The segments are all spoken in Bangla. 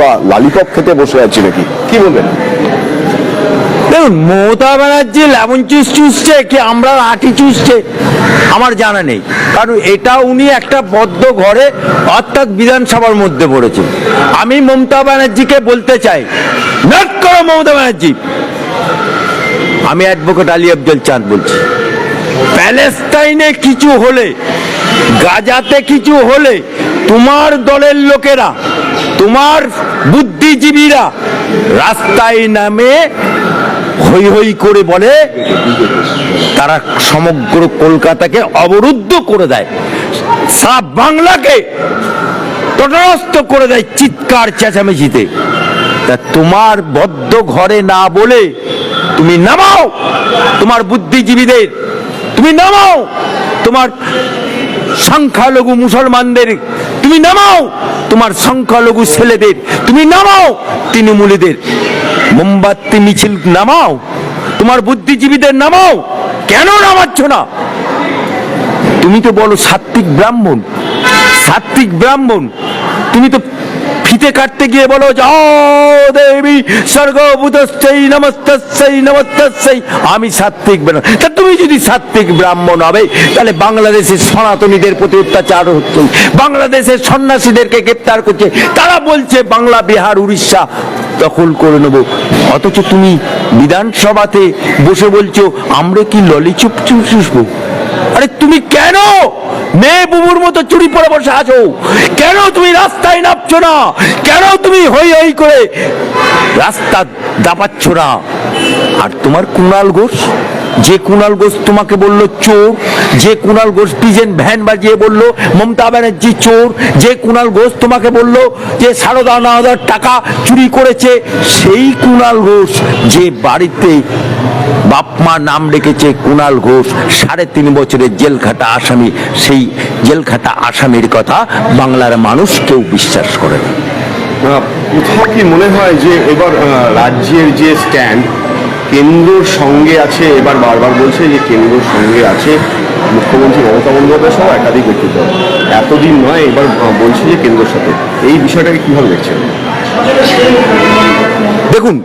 বা লালিপপ খেতে বসে আছি নাকি, কি বলবেন? দেখুন, মমতা ব্যানার্জি লেমন জুস চুষছে কি আমরা আটি চুষছে আমার জানা নেই, কারণ এটা উনি একটা বদ্ধ ঘরে অর্থাৎ বিধানসভার মধ্যে পড়েছেন। আমি মমতা ব্যানার্জিকে বলতে চাই, নট করো মমতা ব্যানার্জি। আমি অ্যাডভোকেট আলী আফজল চাঁদ বলছি, প্যালেস্টাইনে কিছু হলে, গাজাতে কিছু হলে তোমার দলের লোকেরা, তোমার বুদ্ধিজীবীরা রাস্তায় নামে হই হই করে বলে তারা সমগ্র কলকাতাকে অবরুদ্ধ করে দেয়, সারা বাংলাকে তটস্থ করে দেয় চিৎকার চেঁচামেচিতে। তা তোমার বদ্ধ ঘরে না বলে তুমি নামাও তোমার বুদ্ধিজীবীদের, তুমি নামাও তোমার সংখ্যালঘু মুসলমানদের, তুমি নামাও তোমার সংখ্যালঘু ছেলেদের, তুমি নামাও তৃণমূলীদের, মোমবাতি মিছিল নামাও, তোমার বুদ্ধিজীবীদের নামাও। কেন নামাচ্ছ না? তুমি তো বলো সাত্বিক ব্রাহ্মণ, সাত্বিক ব্রাহ্মণ, তুমি তো ফিতে কাটতে গিয়ে বলো যাও দেবী স্বর্গভূতস্যৈ নমস্তস্যৈ নমস্তস্যৈ, আমি সাত্বিক ব্রাহ্মণ। তা তুমি যদি সাত্বিক ব্রাহ্মণ হবে তাহলে বাংলাদেশের সনাতনীদের প্রতি অত্যাচার হচ্ছে, বাংলাদেশের সন্ন্যাসীদেরকে গ্রেপ্তার করছে, তারা বলছে বাংলা বিহার উড়িষ্যা দখল করে নেব, অথচ তুমি বিধানসভাতে বসে বলছো আমরা কি ললিচুপ চুষবো। আরে তুমি কেন মেয়ে বুবুর মতো চুরি পরে বসে আছো? কেন তুমি রাস্তায় নামছো না? কেন তুমি হই হই করে রাস্তা দাপাচ্ছ না? আর তোমার কুণাল ঘোষ, যে কুণাল ঘোষ তোমাকে বললো চোর, যে কুণাল ঘোষ পিজেন ভ্যান বাজিয়ে বললো মমতা ব্যানার্জি চোর, যে কুণাল ঘোষ তোমাকে বললো যে সারদা নাওদার টাকা চুরি করেছে, সেই কুণাল ঘোষ যে বাড়িতে বাপমা নাম রেখেছে কুণাল ঘোষ, 3.5 বছরের জেল খাটা আসামি, সেই জেল খাটা আসামির কথা বাংলার মানুষ কেউ বিশ্বাস করে না। কোথাও কি মনে হয় যে এবার রাজ্যের যে স্ট্যান্ড কেন্দ্রর সঙ্গে আছে, এবার বারবার বলছে যে কেন্দ্রর সঙ্গে আছে মুখ্যমন্ত্রী মমতা বন্দ্যোপাধ্যায় সহ একাধিক ব্যক্তিত্ব, এতদিন নয় এবার বলছে যে কেন্দ্রের সাথে, এই বিষয়টাকে কিভাবে দেখছেন? দেখুন,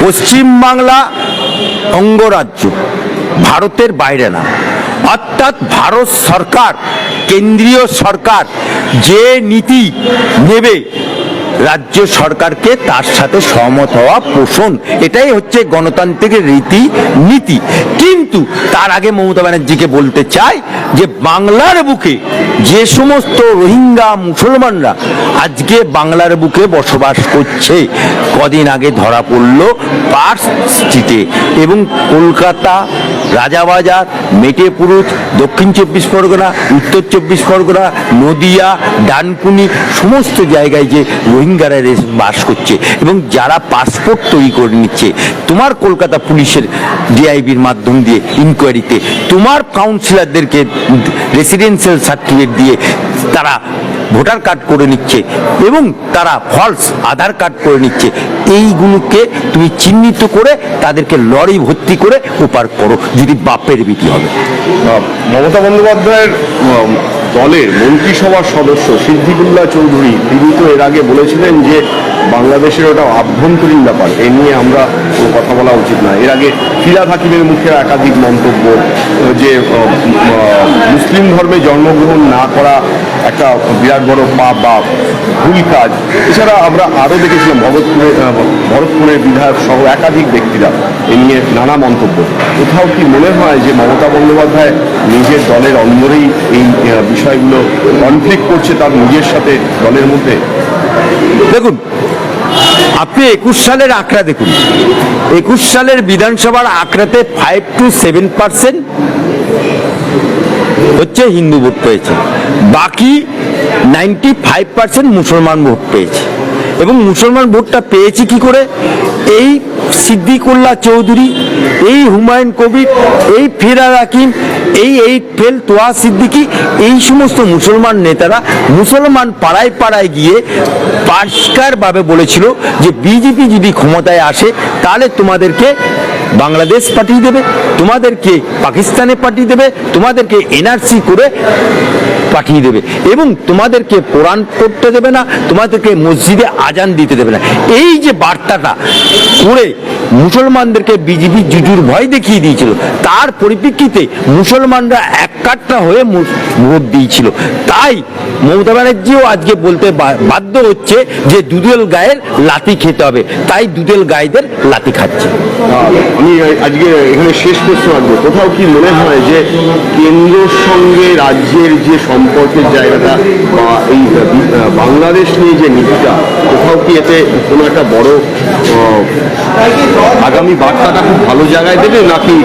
পশ্চিমবাংলা অঙ্গরাজ্য, ভারতের বাইরে না, অর্থাৎ ভারত সরকার, কেন্দ্রীয় সরকার যে নীতি নেবে রাজ্য সরকারকে তার সাথে সহমত হওয়া পোষণ, এটাই হচ্ছে গণতান্ত্রিক রীতি নীতি। কিন্তু তার আগে মমতা ব্যানার্জিকে বলতে চাই যে বাংলার বুকে যে সমস্ত রোহিঙ্গা মুসলমানরা আজকে বাংলার বুকে বসবাস করছে, কদিন আগে ধরা পড়ল পার্ক স্ট্রিটে এবং কলকাতা, রাজাবাজার, মেটেপুরুষ, দক্ষিণ 24 পরগনা, উত্তর 24 পরগনা, নদিয়া, ডানকুনি সমস্ত জায়গায় যে রোহিঙ্গারা বাস করছে এবং যারা পাসপোর্ট তৈরি করে নিচ্ছে, তোমার কলকাতা পুলিশের ডিআইবির মাধ্যম দিয়ে ইনকোয়ারিতে তোমার কাউন্সিলরদেরকে রেসিডেন্সিয়াল সার্টিফিকেট দিয়ে তারা ভোটার কার্ড করে নিচ্ছে এবং তারা ফলস আধার কার্ড করে নিচ্ছে, এইগুলোকে তুমি চিহ্নিত করে তাদেরকে লরি ভর্তি করে ওপার করো, যদি বাপের বিটি হবে। মমতা বন্দ্যোপাধ্যায়ের দলের মন্ত্রিসভার সদস্য সিদ্দিকুল্লাহ চৌধুরী, তিনি তো এর আগে বলেছিলেন যে বাংলাদেশের ওটা আভ্যন্তরীণ ব্যাপার, এ নিয়ে আমরা কথা বলা উচিত না। এর আগে ফিরহাদ হাকিমের মুখে একাধিক মন্তব্য যে মুসলিম ধর্মে জন্মগ্রহণ না করা একটা বিরাট বড় পাপ বা ভুল কাজ। এছাড়া আমরা আরও দেখেছিলাম ভরতপুরের বিধায়ক সহ একাধিক ব্যক্তিরা এ নিয়ে নানা মন্তব্য। কোথাও কি মনে হয় যে মমতা বন্দ্যোপাধ্যায় নিজের দলের অন্দরেই এই বিষয়গুলো কনফ্লিক্ট করছে তার নিজের সাথে দলের মধ্যে? দেখুন, আপনি 21 সালের আঁকড়া দেখুন, 21 সালের বিধানসভার আঁকড়াতে 5 to 7% হচ্ছে হিন্দু ভোট পেয়েছে, বাকি 95% মুসলমান ভোট পেয়েছে। এবং মুসলমান ভোটটা পেয়েছে কি করে? এই সিদ্দিকুল্লাহ চৌধুরী, এই হুমায়ুন কবির, এই ফিরহাদ হাকিম, এই ফেল তোয়া সিদ্দিকি, এই সমস্ত মুসলমান নেতারা মুসলমান পাড়ায় পাড়ায় গিয়ে পরিষ্কারভাবে বলেছিল যে বিজেপি যদি ক্ষমতায় আসে তাহলে তোমাদেরকে বাংলাদেশ পাঠিয়ে দেবে, তোমাদেরকে পাকিস্তানে পাঠিয়ে দেবে, তোমাদেরকে এনআরসি করে পাঠিয়ে দেবে এবং তোমাদেরকে কোরআন পড়তে দেবে না, তোমাদেরকে মসজিদে আজান দিতে দেবে না। এই যে বার্তাটা করে মুসলমানদেরকে বিজেপি জুজুর ভয় দেখিয়ে দিয়েছিল, তার পরিপ্রেক্ষিতে মুসলমানরা এককাট্টা হয়ে ভোট দিয়েছিল। তাই মমতা ব্যানার্জিও আজকে বলতে বাধ্য হচ্ছে যে দুধেল গায়ের লাথি খেতে হবে, তাই দুধেল গায়েদের লাথি খাচ্ছে। আমি আজকে এখানে শেষ প্রশ্ন রাখবো, কোথাও কি মনে হয় যে কেন্দ্রের সঙ্গে রাজ্যের যে সম্পর্কের জায়গাটা বা এই বাংলাদেশ নিয়ে যে নীতিটা, কোথাও কি এতে কোনো একটা বড় আগামী বার্তাটা খুব ভালো জায়গায় দেবে, নাকি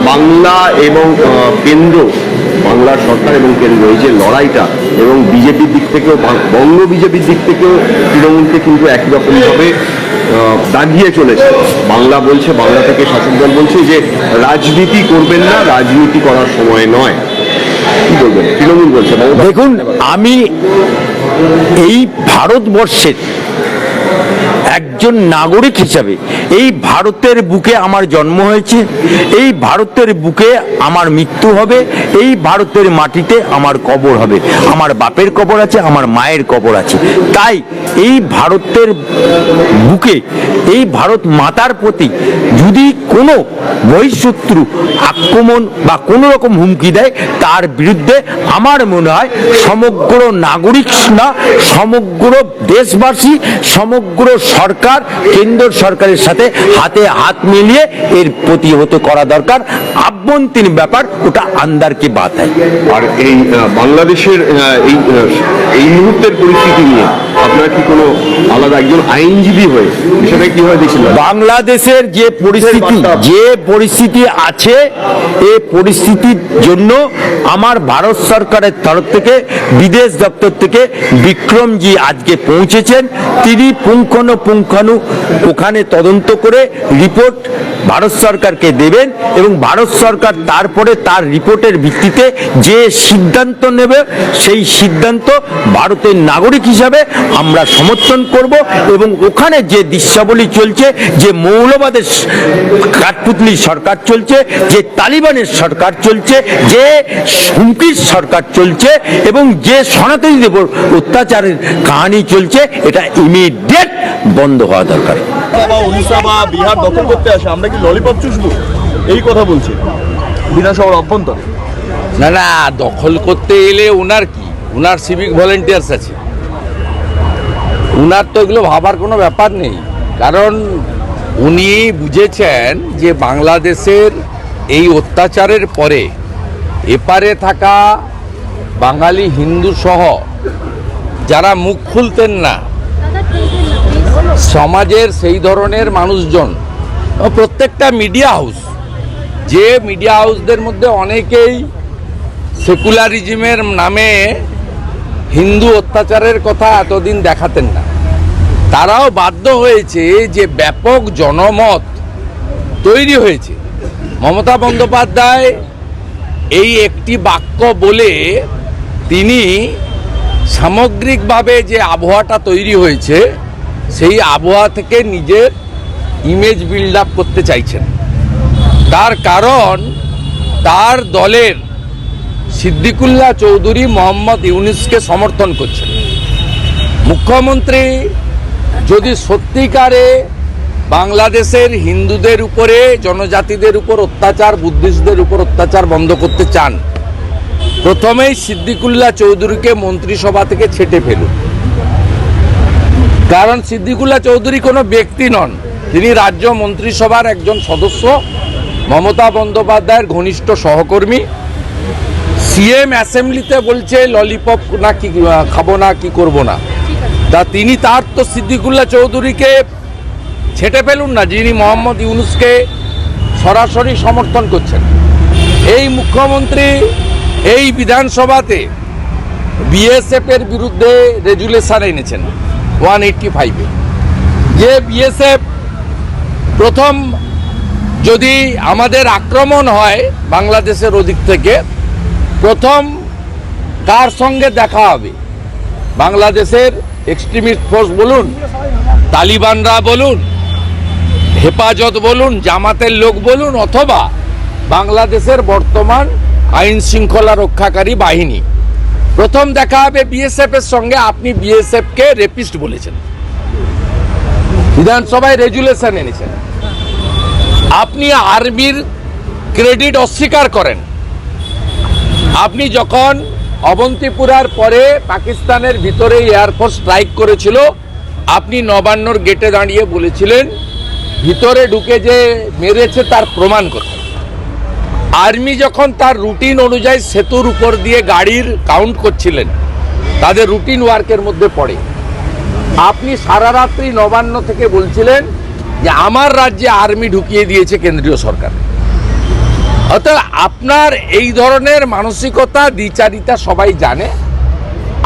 বাংলা এবং কেন্দ্র, বাংলার সরকার এবং কেন্দ্র এই যে লড়াইটা, এবং বিজেপির দিক থেকেও বঙ্গ বিজেপির দিক থেকেও তৃণমূলকে কিন্তু একই রকমভাবে দাগিয়ে চলেছে। বাংলা বলছে, বাংলা থেকে শাসক দল বলছে যে রাজনীতি করবেন না, রাজনীতি করার সময় নয়। কি বলবেন? তৃণমূল বলছে। দেখুন, আমি এই ভারতবর্ষের একজন নাগরিক হিসাবে এই ভারতের বুকে আমার জন্ম হয়েছে, এই ভারতের বুকে আমার মৃত্যু হবে, এই ভারতের মাটিতে আমার কবর হবে। আমার বাপের কবর আছে, আমার মায়ের কবর আছে। তাই এই ভারতের বুকে, এই ভারত মাতার প্রতি যদি কোনো বহিঃশত্রু আক্রমণ বা কোনো রকম হুমকি দেয়, তার বিরুদ্ধে আমার মনে হয় সমগ্র নাগরিক না, সমগ্র দেশবাসী, সমগ্র সরকার, কেন্দ্র সরকারের সাথে হাতে হাত মিলিয়ে এর প্রতিহত করা দরকার। আভ্যন্তরীণ ব্যাপার, ওটা আন্দার কি বাত হয়। আর এই বাংলাদেশের এই মুহূর্তের পরিস্থিতি নিয়ে আপনার কি কোনো আলাদা, একজন আইনজীবী হয়ে বিষয়টা কিভাবে দেখছেন? বাংলাদেশের যে পরিস্থিতি আছে, এই পরিস্থিতির জন্য আমার ভারত সরকারের তরফ থেকে, বিদেশ দপ্তর থেকে বিক্রমজি আজকে পৌঁছেছেন। তিনি পুঙ্খানু ওখানে তদন্ত করে রিপোর্ট ভারত সরকারকে দেবেন এবং ভারত সরকার তারপরে তার রিপোর্টের ভিত্তিতে যে সিদ্ধান্ত নেবে, সেই সিদ্ধান্ত ভারতের নাগরিক হিসাবে আমরা সমর্থন করব। এবং ওখানে যে দৃশ্যাবলী চলছে, যে মৌলবাদের কাঠপুতলি সরকার চলছে, যে তালিবানের সরকার চলছে, যে হুমকির সরকার চলছে এবং যে সনাতনীদের উপর অত্যাচারের কাহিনী চলছে, এটা ইমিডিয়েট বন্ধ হওয়া দরকার। উড়িষ্যা বা বিহার দখল করতে আসে, আমরা কি ললিপপ চুষবো, এই কথা বলছি বিধানসভার অভ্যন্তরে? না না, দখল করতে এলে ওনার কি, ওনার সিভিক ভলেন্টিয়ার্স আছে, ওনার তো এগুলো ভাবার কোনো ব্যাপার নেই। কারণ উনি বুঝেছেন যে বাংলাদেশের এই অত্যাচারের পরে এপারে থাকা বাঙালি হিন্দু সহ যারা মুখ খুলতেন না, সমাজের সেই ধরনের মানুষজন, প্রত্যেকটা মিডিয়া হাউস, যে মিডিয়া হাউসদের মধ্যে অনেকেই সেকুলারিজমের নামে হিন্দু অত্যাচারের কথা এতদিন দেখাতেন না, তারাও বাধ্য হয়েছে যে ব্যাপক জনমত তৈরি হয়েছে। মমতা বন্দ্যোপাধ্যায় এই একটি বাক্য বলে তিনি সামগ্রিকভাবে যে আবহাওয়াটা তৈরি হয়েছে, সেই আবহাওয়া থেকে নিজের ইমেজ বিল্ড আপ করতে চাইছেন। তার কারণ তার দলের সিদ্দিকুল্লাহ চৌধুরী মোহাম্মদ ইউনুসকে সমর্থন করছেন। মুখ্যমন্ত্রী যদি সত্যিকারে বাংলাদেশের হিন্দুদের উপরে, জনজাতিদের উপর অত্যাচার, বুদ্ধিস্টদের উপর অত্যাচার বন্ধ করতে চান, প্রথমেই সিদ্দিকুল্লাহ চৌধুরীকে মন্ত্রিসভা থেকে ছেঁটে ফেলুন। কারণ সিদ্দিকুল্লাহ চৌধুরী কোনো ব্যক্তি নন, তিনি রাজ্য মন্ত্রিসভার একজন সদস্য, মমতা বন্দ্যোপাধ্যায়ের ঘনিষ্ঠ সহকর্মী। সিএম অ্যাসেম্বলিতে বলছে ললিপপ না কি খাবো না, কি করব না, তা তিনি তার তো সিদ্দিকুল্লাহ চৌধুরীকে ছেঁটে ফেলুন না, যিনি মোহাম্মদ ইউনুসকে সরাসরি সমর্থন করছেন। এই মুখ্যমন্ত্রী এই বিধানসভাতে বিএসএফের বিরুদ্ধে রেজুলেশন এনেছেন 185-এ, যে বিএসএফ প্রথম যদি আমাদের আক্রমণ হয় বাংলাদেশের ওদিক থেকে, প্রথম কার সঙ্গে দেখা হবে? বাংলাদেশের এক্সট্রিমিস্ট ফোর্স বলুন, তালিবানরা বলুন, হেফাজত বলুন, জামাতের লোক বলুন, অথবা বাংলাদেশের বর্তমান আইন শৃঙ্খলা রক্ষাকারী বাহিনী, প্রথম দেখা হবে বিএসএফ এর সঙ্গে। আপনি বিএসএফ কে রেপিস্ট বলেছেন, বিধানসভায় রেজুলেশন এনেছেন। আপনি আর্মির ক্রেডিট অস্বীকার করেন। আপনি যখন অবন্তিপুরার পরে পাকিস্তানের ভিতরে এয়ারফোর্স স্ট্রাইক করেছিল, আপনি নবান্নর গেটে দাঁড়িয়ে বলেছিলেন ভিতরে ঢুকে যে মেরেছে তার প্রমাণ কোথায়। আর্মি যখন তার রুটিন অনুযায়ী সেতুর উপর দিয়ে গাড়ির কাউন্ট করছিলেন, তাদের রুটিন ওয়ার্কের মধ্যে পড়ে, আপনি সারা রাত্রি নবান্ন থেকে বলছিলেন যে আমার রাজ্যে আর্মি ঢুকিয়ে দিয়েছে কেন্দ্রীয় সরকার। অর্থাৎ আপনার এই ধরনের মানসিকতা, দ্বিচারিতা সবাই জানে।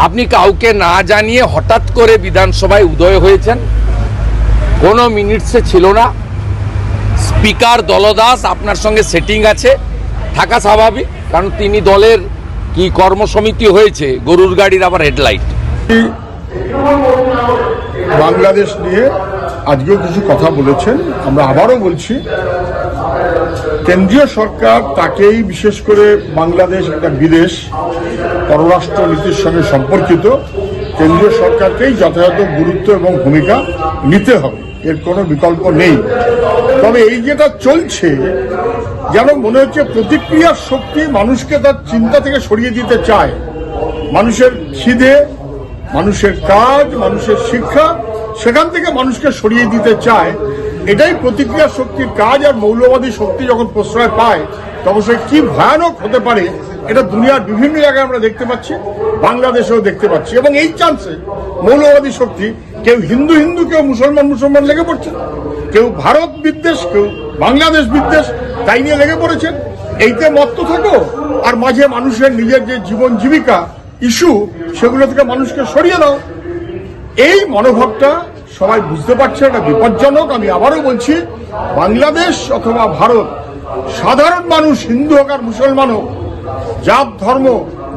আপনি কাউকে না জানিয়ে হঠাৎ করে বিধানসভায় উদয় হয়েছেন, কোনো মিনিটসে ছিল না। স্পিকার দলদাস আপনার সঙ্গে সেটিং আছে, থাকা স্বাভাবিক, কারণ তিনি দলের কি কর্মসমিতি হয়েছে, গরুর গাড়ির আবার হেডলাইট। বাংলাদেশ নিয়ে আজকেও কিছু কথা বলেছেন। আমরা আবারও বলছি, কেন্দ্রীয় সরকার তাকেই, বিশেষ করে বাংলাদেশ একটা বিদেশ, পররাষ্ট্র নীতির সঙ্গে সম্পর্কিত, কেন্দ্রীয় সরকারকেই যথাযথ গুরুত্ব এবং ভূমিকা নিতে হবে, এর কোনো বিকল্প নেই। তবে এই যেটা চলছে, যেন মনে হচ্ছে প্রতিক্রিয়ার শক্তি মানুষকে তার চিন্তা থেকে সরিয়ে দিতে চায়। মানুষের খিদে, মানুষের কাজ, মানুষের শিক্ষা, সেখান থেকে মানুষকে সরিয়ে দিতে চায়। এটাই প্রতিক্রিয়া শক্তির কাজ। আর মৌলবাদী শক্তি যখন প্রশ্রয় পায়, তখন সে কি ভয়ানক হতে পারে, এটা দুনিয়ার বিভিন্ন জায়গায় আমরা দেখতে পাচ্ছি, বাংলাদেশেও দেখতে পাচ্ছি। এবং এই চান্সে মৌলবাদী শক্তি, কেউ হিন্দু হিন্দু, কেউ মুসলমান মুসলমান লেগে পড়ছে, কেউ ভারত বিদ্বেষ, কেউ বাংলাদেশ বিদ্বেষ, তাই নিয়ে লেগে পড়েছেন। এইতে মত্ত থাকো, আর মাঝে মানুষের নিজের যে জীবন জীবিকা ইস্যু, সেগুলো থেকে মানুষকে সরিয়ে দাও। এই মনোভাবটা সবাই বুঝতে পারছে, এটা বিপজ্জনক। আমি আবারও বলছি, বাংলাদেশ অথবা ভারত, সাধারণ মানুষ, হিন্দু হোক আর মুসলমান হোক, জাত, ধর্ম,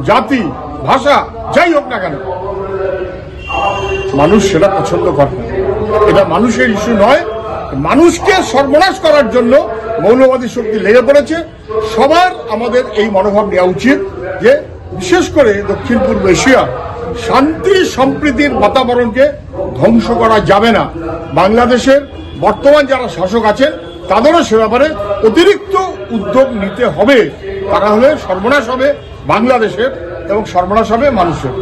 জাতি, ভাষা যাই হোক না কেন, মানুষ সেটা পছন্দ করে না। এটা মানুষের ইস্যু নয়। মানুষকে সর্বনাশ করার জন্য মৌলবাদী শক্তি লেগে পড়েছে। সবার আমাদের এই মনোভাব নেওয়া উচিত যে বিশেষ করে দক্ষিণ পূর্ব এশিয়া শান্তি সম্প্রীতির বাতাবরণকে ধ্বংস করা যাবে না। বাংলাদেশের বর্তমান যারা শাসক আছেন, তাদেরও সে ব্যাপারে অতিরিক্ত উদ্যোগ নিতে হবে। তারা হলে সর্বনাশ হবে বাংলাদেশের এবং সর্বনাশ হবে মানুষের।